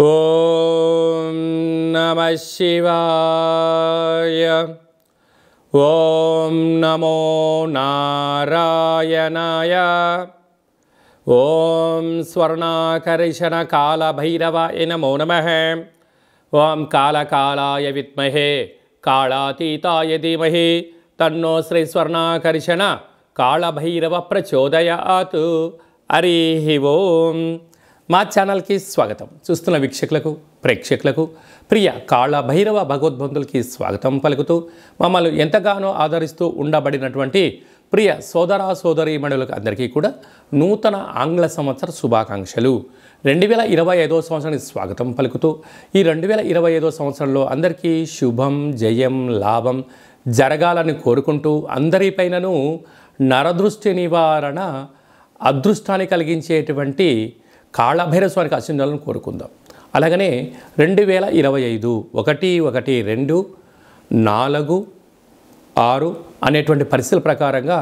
ఓం నమః శివాయ. ఓం నమో నారాయణాయ. ఓం స్వర్ణాకర్షణ కాళభైరవాయ నమో నమః. ఓం కాళకాళాయ విద్మహే కాళాతీతాయ ధీమహి తన్నో శ్రీ స్వర్ణాకర్షణ కాళభైరవ ప్రచోదయాత్. హరి ఓం. మా ఛానల్కి స్వాగతం. చూస్తున్న వీక్షకులకు ప్రేక్షకులకు ప్రియ కాళభైరవ భగవద్బంధులకి స్వాగతం పలుకుతూ మమ్మల్ని ఎంతగానో ఆదరిస్తూ ఉండబడినటువంటి ప్రియ సోదర సోదరీమణులకు అందరికీ కూడా నూతన ఆంగ్ల సంవత్సర శుభాకాంక్షలు. 2025 సంవత్సరానికి స్వాగతం పలుకుతూ ఈ 2025 సంవత్సరంలో అందరికీ శుభం జయం లాభం జరగాలని కోరుకుంటూ అందరిపైనను నరదృష్టి నివారణ అదృష్టాన్ని కలిగించేటువంటి కాళభైరవ స్వామికి ఆశీర్వాదాలను కోరుకుందాం. అలాగనే 2025 1-1-2-4-6 అనేటువంటి పరిస్థితుల ప్రకారంగా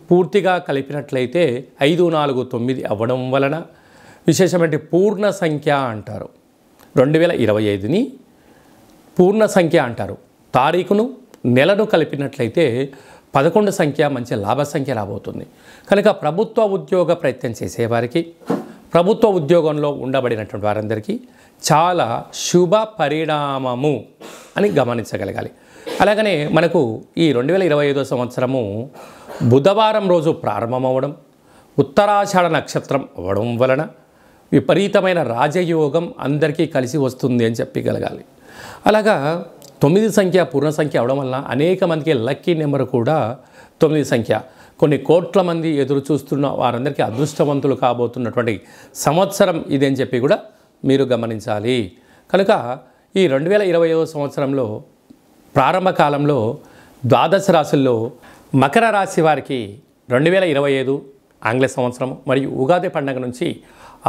పూర్తిగా కలిపినట్లయితే 5-4-9 అవ్వడం వలన విశేషమైన పూర్ణ సంఖ్య అంటారు. 2025ని పూర్ణ సంఖ్య అంటారు. తారీఖును నెలను కలిపినట్లయితే 11 సంఖ్య మంచి లాభ సంఖ్య రాబోతుంది. కనుక ప్రభుత్వ ఉద్యోగ ప్రయత్నం చేసేవారికి ప్రభుత్వ ఉద్యోగంలో ఉండబడినటువంటి వారందరికీ చాలా శుభ పరిణామము అని గమనించగలగాలి. అలాగనే మనకు ఈ 2025 సంవత్సరము బుధవారం రోజు ప్రారంభమవడం ఉత్తరాషాఢ నక్షత్రం అవ్వడం వలన విపరీతమైన రాజయోగం అందరికీ కలిసి వస్తుంది అని చెప్పగలగాలి. అలాగా 9 సంఖ్య పూర్ణ సంఖ్య అవడం వలన అనేక మందికి లక్కీ నెంబర్ కూడా 9 సంఖ్య. కొన్ని కోట్ల మంది ఎదురు చూస్తున్న వారందరికీ అదృష్టవంతులు కాబోతున్నటువంటి సంవత్సరం ఇది అని చెప్పి కూడా మీరు గమనించాలి. కనుక ఈ 2025 సంవత్సరంలో ప్రారంభ కాలంలో ద్వాదశ రాశుల్లో మకర రాశి వారికి 2025 ఆంగ్ల సంవత్సరం మరియు ఉగాది పండుగ నుంచి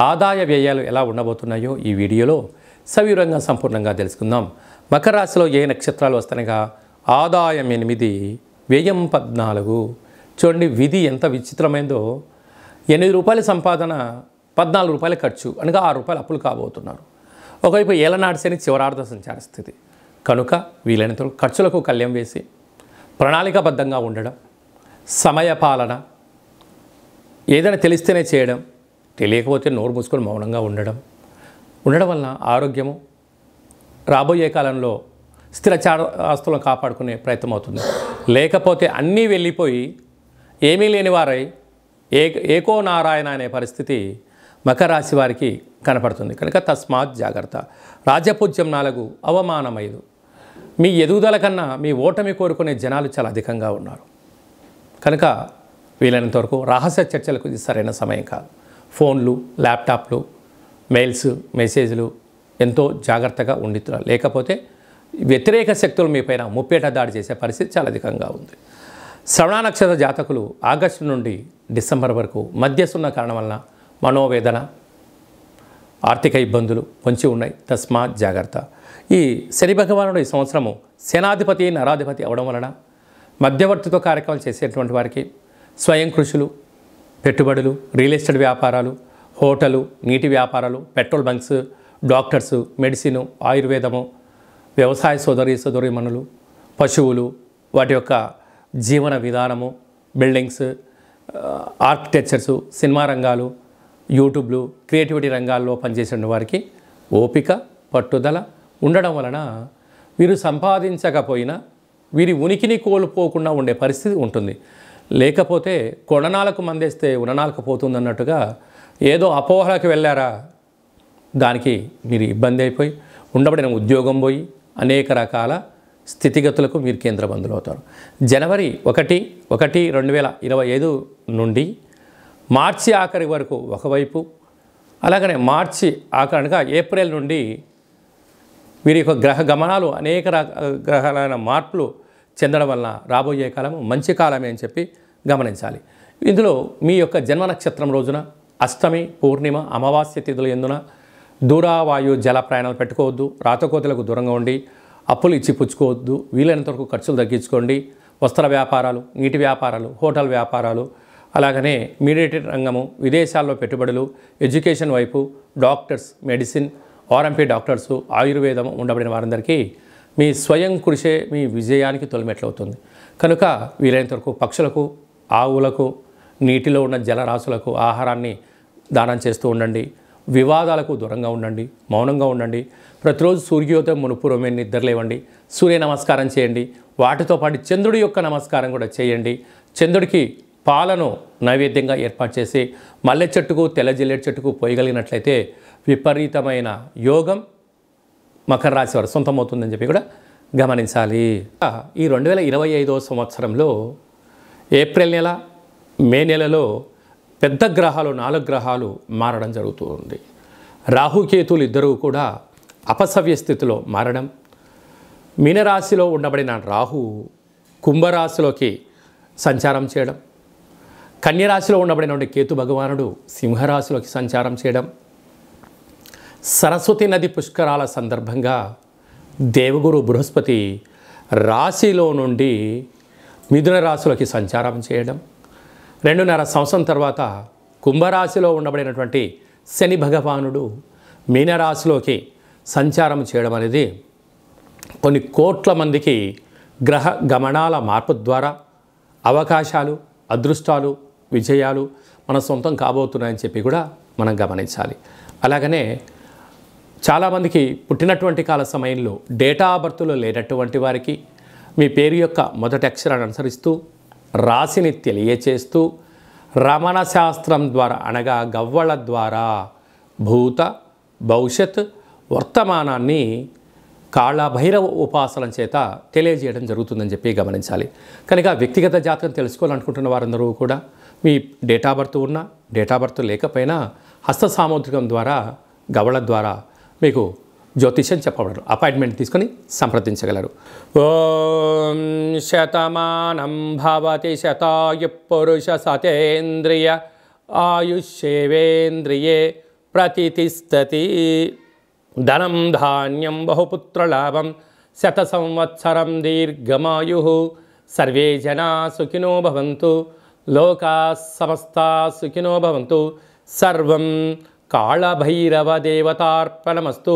ఆదాయ వ్యయాలు ఎలా ఉండబోతున్నాయో ఈ వీడియోలో సవివరంగా సంపూర్ణంగా తెలుసుకుందాం. మకర రాశిలో ఏ నక్షత్రాలు వస్తాయనగా ఆదాయం 8, వ్యయం 14. చూడండి విధి ఎంత విచిత్రమైందో. 8 రూపాయల సంపాదన 14 రూపాయల ఖర్చు అనగా 6 రూపాయలు అప్పులు కాబోతున్నారు. ఒకవైపు ఏలనాటి శని చివరార్థ సంచార స్థితి కనుక వీలైనంత ఖర్చులకు కళ్యం వేసి ప్రణాళికాబద్ధంగా ఉండడం, సమయపాలన, ఏదైనా తెలిస్తేనే చేయడం, తెలియకపోతే నోరు మూసుకొని మౌనంగా ఉండడం వలన ఆరోగ్యము రాబోయే కాలంలో స్థిరచార ఆస్తులను కాపాడుకునే ప్రయత్నం అవుతుంది. లేకపోతే అన్నీ వెళ్ళిపోయి ఏమీ లేని వారై ఏకో నారాయణ అనే పరిస్థితి మకర రాశి వారికి కనపడుతుంది. కనుక తస్మాత్ జాగ్రత్త. రాజపూజ్యం 4, అవమానం 5. మీ ఎదుగుదల కన్నా మీ ఓటమి కోరుకునే జనాలు చాలా అధికంగా ఉన్నారు. కనుక వీలైనంత వరకు రహస్య చర్చలకు ఇది సరైన సమయం కాదు. ఫోన్లు, ల్యాప్టాప్లు, మెయిల్స్, మెసేజ్లు ఎంతో జాగ్రత్తగా ఉండితున్నారు. లేకపోతే వ్యతిరేక శక్తులు మీపైన ముప్పేట దాడి చేసే పరిస్థితి చాలా అధికంగా ఉంది. శ్రవణ నక్షత్ర జాతకులు ఆగస్టు నుండి డిసెంబర్ వరకు మధ్యసున్న కారణం వలన మనోవేదన, ఆర్థిక ఇబ్బందులు పొంచి ఉన్నాయి. తస్మాత్ జాగ్రత్త. ఈ శని భగవానుడు ఈ సంవత్సరము సేనాధిపతి నరాధిపతి అవడం వలన మధ్యవర్తితో కార్యక్రమాలు చేసేటువంటి వారికి స్వయం కృషులు, పెట్టుబడులు, రియల్ ఎస్టేట్ వ్యాపారాలు, హోటలు, నీటి వ్యాపారాలు, పెట్రోల్ బంక్స్, డాక్టర్సు, మెడిసిను, ఆయుర్వేదము, వ్యవసాయ సోదరీమణులు, పశువులు, వాటి యొక్క జీవన విధానము, బిల్డింగ్స్, ఆర్కిటెక్చర్సు, సినిమా రంగాలు, యూట్యూబ్లు, క్రియేటివిటీ రంగాల్లో పనిచేసిన వారికి ఓపిక, పట్టుదల ఉండడం వలన వీరు సంపాదించకపోయినా వీరి ఉనికిని కోల్పోకుండా ఉండే పరిస్థితి ఉంటుంది. లేకపోతే కొడనాలకు మందేస్తే ఉననాలకు పోతుందన్నట్టుగా ఏదో అపోహలకు వెళ్ళారా, దానికి మీరు ఇబ్బంది అయిపోయి ఉండబడిన ఉద్యోగం పోయి అనేక రకాల స్థితిగతులకు మీరు కేంద్రబంధులు అవుతారు. జనవరి 1-1-2025 నుండి మార్చి ఆఖరి వరకు ఒకవైపు, అలాగనే మార్చి ఆఖరిగా ఏప్రిల్ నుండి వీరి యొక్క గ్రహ గమనాలు అనేక గ్రహాలైన మార్పులు చెందడం వలన రాబోయే కాలము మంచి కాలమే అని చెప్పి గమనించాలి. ఇందులో మీ యొక్క జన్మ నక్షత్రం రోజున అష్టమి, పూర్ణిమ, అమావాస్య తిథులు ఎందున దూరావాయు జల ప్రయాణాలు పెట్టుకోవద్దు. రాతకోతలకు దూరంగా ఉండి అప్పులు ఇచ్చి పుచ్చుకోవద్దు. వీలైనంత వరకు ఖర్చులు తగ్గించుకోండి. వస్త్ర వ్యాపారాలు, నీటి వ్యాపారాలు, హోటల్ వ్యాపారాలు, అలాగనే మీడియేటెడ్ రంగము, విదేశాల్లో పెట్టుబడులు, ఎడ్యుకేషన్ వైపు, డాక్టర్స్, మెడిసిన్, ఆర్ఎంపీ డాక్టర్సు, ఆయుర్వేదం ఉండబడిన వారందరికీ మీ స్వయం కృషే మీ విజయానికి తొలిమెట్లవుతుంది. కనుక వీలైనంత వరకు పక్షులకు, ఆవులకు, నీటిలో ఉన్న జలరాశులకు ఆహారాన్ని దానం చేస్తూ ఉండండి. వివాదాలకు దూరంగా ఉండండి, మౌనంగా ఉండండి. ప్రతిరోజు సూర్యోదయం మునుపూర్వమే నిద్రలేవండి, సూర్య నమస్కారం చేయండి. వాటితో పాటు చంద్రుడి యొక్క నమస్కారం కూడా చేయండి. చంద్రుడికి పాలను నైవేద్యంగా ఏర్పాటు చేసి మల్లె చెట్టుకు, తెల్ల జిల్లేడు చెట్టుకు పోయగలిగినట్లయితే విపరీతమైన యోగం మకర రాశి వారు సొంతమవుతుందని చెప్పి కూడా గమనించాలి. ఈ 2025వ సంవత్సరంలో ఏప్రిల్ నెల, మే నెలలో పెద్ద గ్రహాలు 4 గ్రహాలు మారడం జరుగుతుంది. రాహుకేతులు ఇద్దరూ కూడా అపసవ్య స్థితిలో మారడం, మీనరాశిలో ఉండబడిన రాహు కుంభరాశిలోకి సంచారం చేయడం, కన్యరాశిలో ఉండబడినటువంటి కేతు భగవానుడు సింహరాశిలోకి సంచారం చేయడం, సరస్వతి నది పుష్కరాల సందర్భంగా దేవగురు బృహస్పతి రాశిలో నుండి మిథున రాశిలోకి సంచారం చేయడం, 2.5 సంవత్సరం తర్వాత కుంభరాశిలో ఉండబడినటువంటి శని భగవానుడు మీనరాశిలోకి సంచారం చేయడం అనేది కొన్ని కోట్ల మందికి గ్రహ గమనాల మార్పు ద్వారా అవకాశాలు, అదృష్టాలు, విజయాలు మన సొంతం కాబోతున్నాయని చెప్పి కూడా మనం గమనించాలి. అలాగనే చాలామందికి పుట్టినటువంటి కాల సమయంలో డేటా ఆఫ్ బర్త్లో లేనటువంటి వారికి మీ పేరు యొక్క మొదటి అక్షరాన్ని అనుసరిస్తూ రాశిని తెలియచేస్తూ రమణ శాస్త్రం ద్వారా అనగా గవ్వళ ద్వారా భూత, భవిష్యత్, వర్తమానాన్ని కాళభైరవ ఉపాసన చేత తెలియజేయడం జరుగుతుందని చెప్పి గమనించాలి. కనుక వ్యక్తిగత జాతకం తెలుసుకోవాలనుకుంటున్న వారందరూ కూడా మీ డేటా బర్త్ ఉన్నా, డేటా బర్త్ లేకపోయినా హస్త సాముద్రికం ద్వారా, గవళ ద్వారా మీకు జ్యోతిష్యం చెప్పబడరు. అపాయింట్మెంట్ తీసుకొని సంప్రదించగలరు. ఓం శతమానం భవతి శతాయు పురుష సతేంద్రియ ఆయుష్యేవేంద్రియే ప్రతితిష్టతి. ధనం ధాన్యం బహుపుత్రలాభం శత సంవత్సరం దీర్ఘమాయు. సర్వే జనా సుఖినో భవంతు, లోకా సమస్తా సుఖినో భవంతు. సర్వం కాళభైరవ దేవతార్పణమస్తు.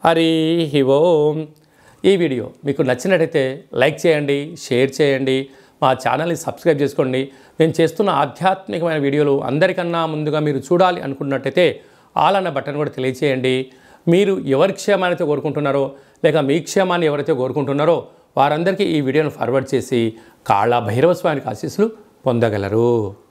హరి ఓం. ఈ వీడియో మీకు నచ్చినట్టయితే లైక్ చేయండి, షేర్ చేయండి, మా ఛానల్ని సబ్స్క్రైబ్ చేసుకోండి. నేను చేస్తున్న ఆధ్యాత్మికమైన వీడియోలు అందరికన్నా ముందుగా మీరు చూడాలి అనుకున్నట్టయితే ఆల్ అన్న బటన్ కూడా తెలియచేయండి. మీరు ఎవరి క్షేమాన్ని అయితే కోరుకుంటున్నారో, లేక మీ క్షేమాన్ని ఎవరైతే కోరుకుంటున్నారో వారందరికీ ఈ వీడియోను ఫార్వర్డ్ చేసి కాళభైరవ స్వామికి ఆశీస్సులు పొందగలరు.